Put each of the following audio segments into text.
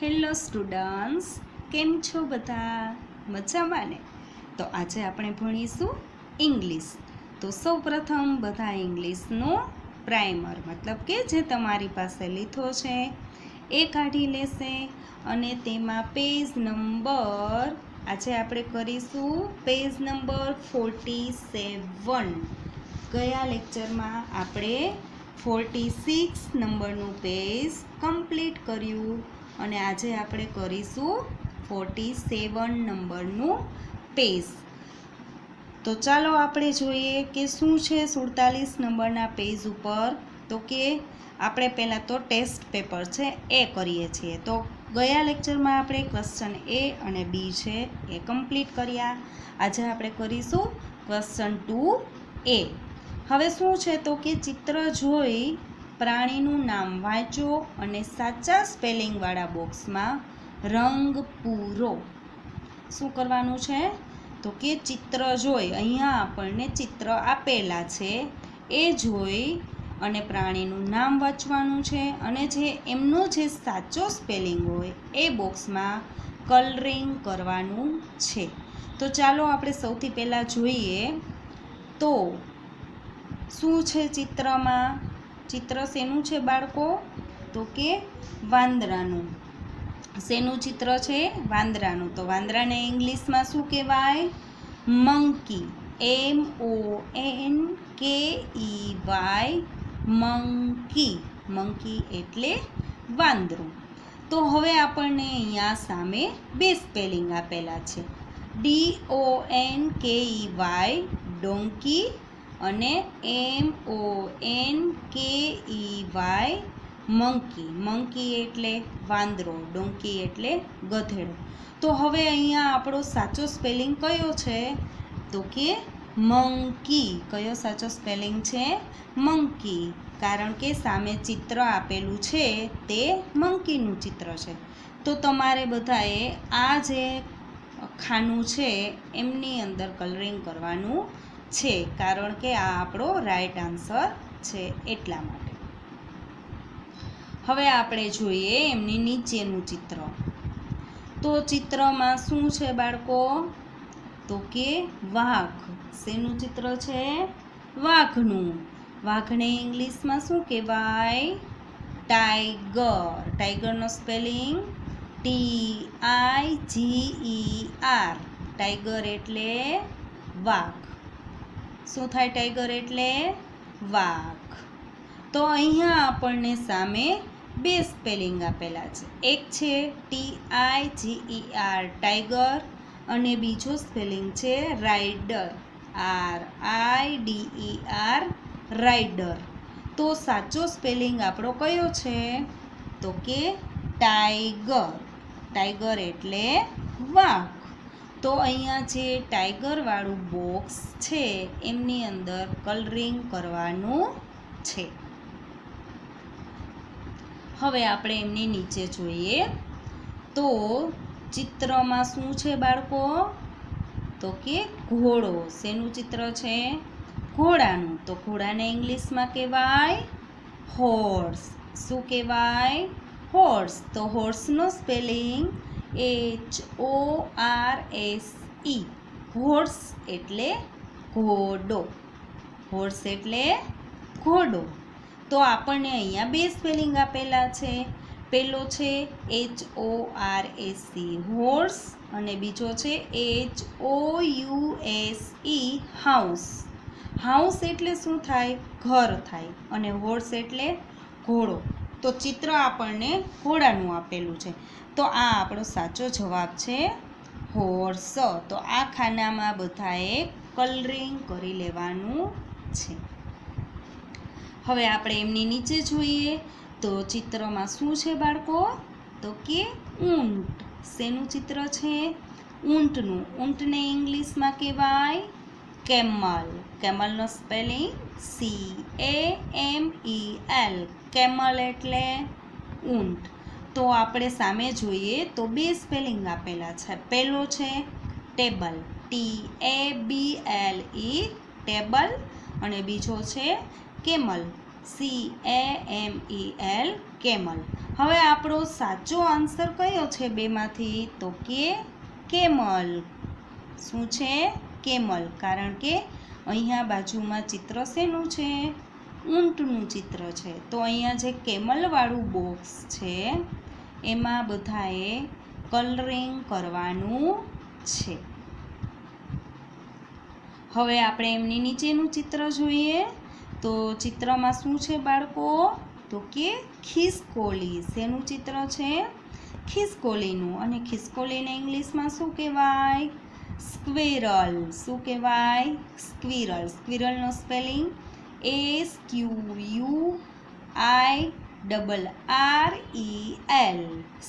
Hello students, કેમ છો બધા? મજામાં ને? તો આજે આપણે ભણીશું ઇંગ્લિશ. તો સૌપ્રથમ બધા ઇંગ્લિશનો પ્રાઇમર મતલબ કે જે તમારી પાસે લીધો છે એ કાઢી લેશે અને તેમાં પેજ નંબર આજે આપણે કરીશું પેજ નંબર 47. ગયા લેક્ચરમાં આપણે 46 નંબરનું પેજ કમ્પ્લીટ કર્યું અને આજે આપણે કરીશું 47 નંબરનું પેજ. તો ચાલો આપણે જોઈએ કે શું છે 47 નંબરના પેજ ઉપર. તો કે આપણે પહેલાં તો ટેસ્ટ પેપર છે એ કરીએ છીએ. તો ગયા લેક્ચરમાં આપણે ક્વેશ્ચન એ અને બી છે એ કમ્પ્લીટ કર્યા. આજે આપણે કરીશું ક્વેશ્ચન 2A. હવે શું છે તો કે ચિત્ર જોઈ પ્રાણીનું નામ વાંચો અને સાચા સ્પેલિંગવાળા બોક્સમાં રંગ પૂરો. શું કરવાનું છે તો કે ચિત્ર જોઈ, અહીંયા આપણને ચિત્ર આપેલા છે એ જોઈ અને પ્રાણીનું નામ વાંચવાનું છે અને જે એમનો જે સાચો સ્પેલિંગ હોય એ બોક્સમાં કલરિંગ કરવાનું છે. તો ચાલો આપણે સૌથી પહેલાં જોઈએ તો શું છે ચિત્રમાં. ચિત્ર શેનું છે બાળકો? તો કે વાંદરાનું. શેનું ચિત્ર છે? વાંદરાનું. તો વાંદરાને ઇંગ્લિશમાં શું કહેવાય? મંકી. MONKEY. મંકી. મંકી એટલે વાંદરું. તો હવે આપણને અહીંયા સામે બે સ્પેલિંગ આપેલા છે, DONKEY ડોંકી અને MONKEY મંકી. મંકી એટલે વાંદરો, ડોંકી એટલે ગધેડો. તો હવે અહીંયા આપણો સાચો સ્પેલિંગ કયો છે તો કે મંકી. કયો સાચો સ્પેલિંગ છે? મંકી. કારણ કે સામે ચિત્ર આપેલું છે તે મંકીનું ચિત્ર છે. તો તમારે બધાએ આ જે ખાનું છે એમની અંદર કલરિંગ કરવાનું છે, કારણ કે આ આપણો રાઈટ આન્સર છે એટલા માટે. હવે આપણે જોઈએ એમની નીચેનું ચિત્ર. તો ચિત્રમાં શું છે બાળકો? તો કે વાઘ. શેનું ચિત્ર છે? વાઘનું. વાઘને ઇંગ્લિશમાં શું કહેવાય? ટાઈગર. ટાઈગરનો સ્પેલિંગ TIGER. ટાઈગર એટલે વાઘ. શું થાય ટાઈગર એટલે? વાઘ. તો અહીંયા આપણને સામે બે સ્પેલિંગ આપેલા છે. એક છે TIGER ટાઈગર અને બીજો સ્પેલિંગ છે રાઇડર, RIDER રાઇડર. તો સાચો સ્પેલિંગ આપણો કયો છે તો કે ટાઈગર. ટાઈગર એટલે વાઘ. તો અહીંયા જે ટાઈગરવાળું બોક્સ છે એમની અંદર કલરિંગ કરવાનું છે. હવે આપણે એમની નીચે જોઈએ તો ચિત્રમાં શું છે બાળકો? તો કે ઘોડો. શેનું ચિત્ર છે? ઘોડાનું. તો ઘોડાને ઇંગ્લિશમાં કહેવાય હોર્સ. શું કહેવાય? હોર્સ. તો હોર્સનો સ્પેલિંગ HORSE. હોર્સ એટલે ઘોડો. હોર્સ એટલે ઘોડો. તો આપણને અહીંયા બે સ્પેલિંગ આપેલા છે. પહેલો છે HORSE હોર્સ અને બીજો છે HOUSE હાઉસ. હાઉસ એટલે શું થાય? ઘર થાય. અને હોર્સ એટલે ઘોડો. તો ચિત્ર આપણને ઘોડાનું આપેલું છે. તો આ આપણો સાચો જવાબ છે હોર્સ. તો આ ખાનામાં બધાએ કલરિંગ કરી લેવાનું છે. હવે આપણે એમની નીચે જોઈએ તો ચિત્રમાં શું છે બાળકો? તો કે ઊંટ. શેનું ચિત્ર છે? ઊંટનું. ઊંટને ઇંગ્લિશમાં કહેવાય કેમલ. કેમલનો સ્પેલિંગ CAMEL. કેમલ એટલે ઊંટ. તો આપણે સામે જોઈએ તો બે સ્પેલિંગ આપેલા છે. પહેલો છે ટેબલ, TABLE ટેબલ અને બીજો છે કેમલ, CAMEL કેમલ. હવે આપણો સાચો આન્સર કયો છે બેમાંથી? તો કે કેમલ. શું છે? કેમલ. કારણ કે અહીંયા બાજુમાં ચિત્ર શેનું છે? ઊંટનું ચિત્ર છે. તો અહીંયા જે કેમલવાળું બોક્સ છે એમાં બધાએ કલરિંગ કરવાનું છે. હવે આપણે એમની નીચેનું ચિત્ર જોઈએ. તો ચિત્રમાં શું છે બાળકો? તો કે ખિસકોલી. શેનું ચિત્ર છે? ખિસકોલીનું. અને ખિસકોલીને ઇંગ્લિશમાં શું કહેવાય? સ્ક્વિરલ. શું કહેવાય? સ્ક્વિરલ. સ્ક્વિરલનો સ્પેલિંગ SQUIRREL.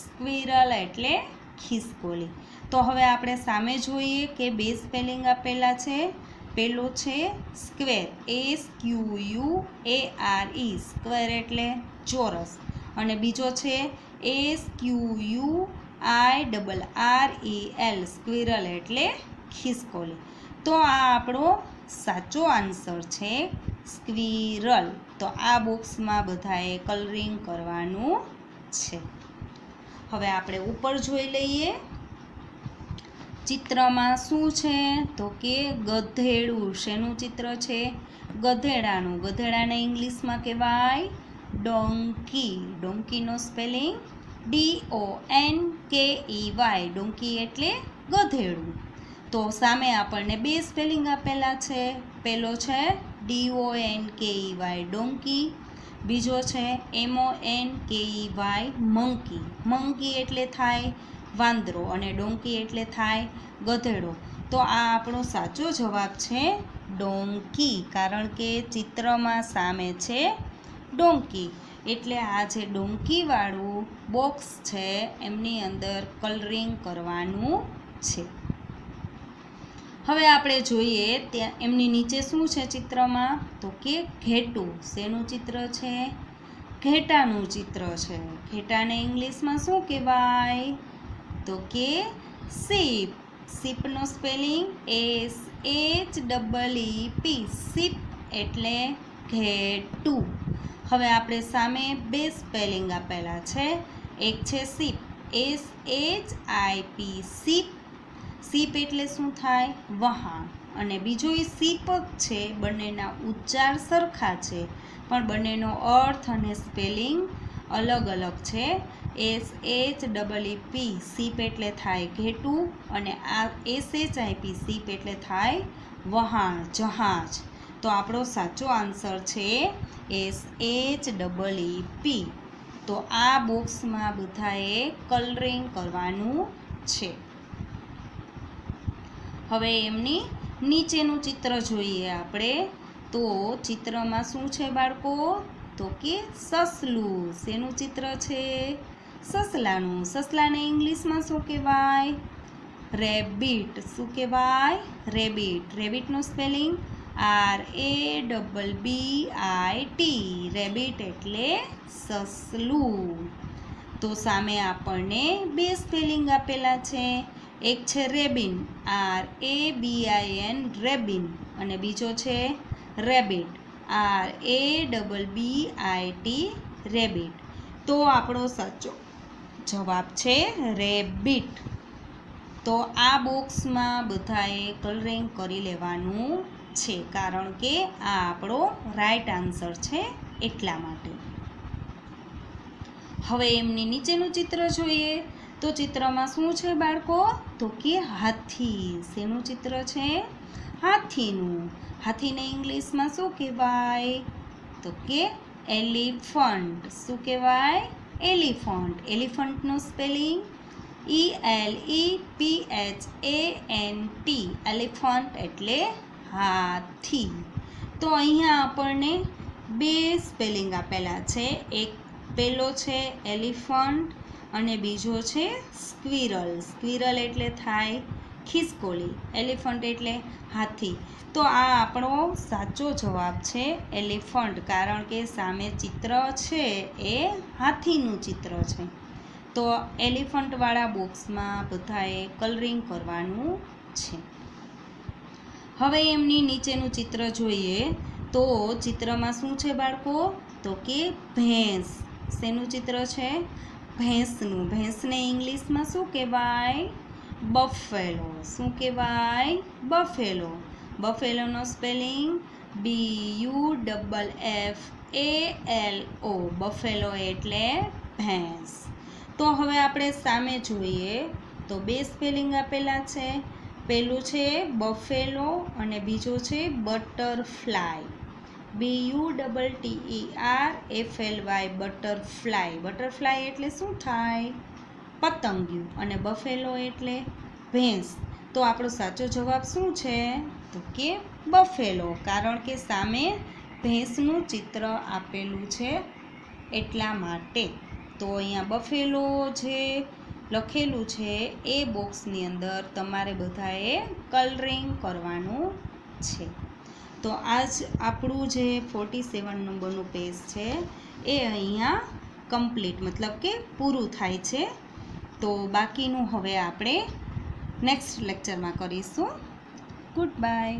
સ્ક્વિરલ એટલે ખિસકોલી. તો હવે આપણે સામે જોઈએ કે બે સ્પેલિંગ આપેલા છે. પહેલો છે સ્ક્વેર, SQUARE, સ્ક્વેર એટલે ચોરસ. અને બીજો છે SQUIRREL, સ્ક્વિરલ એટલે ખિસકોલી. તો આ આપણો સાચો આન્સર છે, સ્ક્વિરલ. તો આ બોક્સમાં બધાએ કલરિંગ કરવાનું છે. હવે આપણે ઉપર જોઈ લઈએ. ચિત્રમાં શું છે? તો કે ગધેડું. શેનું ચિત્ર છે? ગધેડાનું. ગધેડાને ઇંગ્લિશમાં કહેવાય ડોન્કી. ડોન્કીનો સ્પેલિંગ DONKEY. ડોન્કી એટલે ગધેડું. તો સામે આપણને બે સ્પેલિંગ આપેલા છે. પહેલો છે DONKEY ડોન્કી. બીજો છે MONKEY મંકી. મંકી એટલે થાય વાંદરો અને ડોન્કી એટલે થાય ગધેડો. તો આ આપણો સાચો જવાબ છે ડોન્કી. કારણ કે ચિત્રમાં સામે છે ડોન્કી. એટલે આ જે ડોન્કીવાળું બોક્સ છે એમની અંદર કલરિંગ કરવાનું છે. હવે આપણે જોઈએ ત્યાં એમની નીચે શું છે ચિત્રમાં? તો કે ઘેટું. શેનું ચિત્ર છે? ઘેટાનું ચિત્ર છે. ઘેટાને ઇંગ્લિશમાં શું કહેવાય? તો કે શીપ. શીપનો સ્પેલિંગ SHEEP. શીપ એટલે ઘેટું. હવે આપણે સામે બે સ્પેલિંગ આપેલા છે. એક છે શીપ, SHIP, શીપ. શીપ એટલે શું થાય? વહાણ. અને બીજો એ શીપ જ છે. બંનેના ઉચ્ચાર સરખા છે પણ બંનેનો અર્થ અને સ્પેલિંગ અલગ અલગ છે. SHEEP શીપ એટલે થાય ઘેટું અને આ SHIP શીપ એટલે થાય વહાણ, જહાજ. તો આપણો સાચો આન્સર છે SHEEP. તો આ બોક્સમાં બધાએ કલરિંગ કરવાનું છે. હવે એમની નીચેનું ચિત્ર જોઈએ આપણે. તો ચિત્રમાં શું છે બાળકો? તો કે સસલું. શેનું ચિત્ર છે? સસલાનું. સસલાને ઇંગ્લિશમાં શું કહેવાય? રેબિટ. શું કહેવાય? રેબિટ. રેબિટનો સ્પેલિંગ RABBIT. રેબિટ એટલે સસલું. તો સામે આપણને બે સ્પેલિંગ આપેલા છે. એક છે રેબિન, RABIN, રેબિન. અને બીજો છે રેબિટ, RABBIT, રેબિટ. તો આપણો સાચો જવાબ છે રેબિટ. તો આ બોક્સમાં બધાએ કલરિંગ કરી લેવાનું છે કારણ કે આ આપણો રાઈટ આન્સર છે એટલા માટે. હવે એમની નીચેનું ચિત્ર જોઈએ. તો ચિત્રમાં શું છે બાળકો? તો કે હાથી. શેનું ચિત્ર છે? હાથીનું. હાથીને ઇંગ્લિશમાં શું કહેવાય? તો કે એલિફન્ટ. શું કહેવાય? એલિફન્ટ. એલિફન્ટનો સ્પેલિંગ ELEPHANT. એલિફન્ટ એટલે હાથી. તો અહીંયા આપણને બે સ્પેલિંગ આપેલા છે. એક પહેલો છે એલિફન્ટ અને બીજો છે સ્ક્વિરલ. સ્ક્વિરલ એટલે થાય ખિસકોલી, એલિફન્ટ એટલે હાથી. તો આ આપણો સાચો જવાબ છે એલિફન્ટ. કારણ કે સામે ચિત્ર છે એ હાથીનું ચિત્ર છે. તો એલિફન્ટવાળા બોક્સમાં બધાએ કલરિંગ કરવાનું છે. હવે એમની નીચેનું ચિત્ર જોઈએ. તો ચિત્રમાં શું છે બાળકો? તો કે ભેંસ. શેનું ચિત્ર છે? ભેંસનું. ભેંસને ઇંગ્લિશમાં શું કહેવાય? બફેલો. શું કહેવાય? બફેલો. બફેલોનો સ્પેલિંગ BUFFALO. બફેલો એટલે ભેંસ. તો હવે આપણે સામે જોઈએ તો બે સ્પેલિંગ આપેલા છે. પહેલું છે બફેલો અને બીજો છે બટરફ્લાય. BUTTERFLY butterfly. બટરફ્લાય એટલે શું થાય? પતંગિયું. અને બફેલો એટલે ભેંસ. તો આપણો સાચો જવાબ શું છે? તો કે બફેલો. કારણ કે સામે ભેંસનું ચિત્ર આપેલું છે એટલા માટે. તો અહીંયા બફેલો જે લખેલું છે એ બોક્સની અંદર તમારે બધાએ કલરિંગ કરવાનું છે. તો આજ આપણું જે 47 નંબરનું પેજ છે એ અહીંયા કમ્પ્લીટ મતલબ કે પૂરું થાય છે. તો બાકીનું હવે આપણે નેક્સ્ટ લેક્ચરમાં કરીશું. Good bye.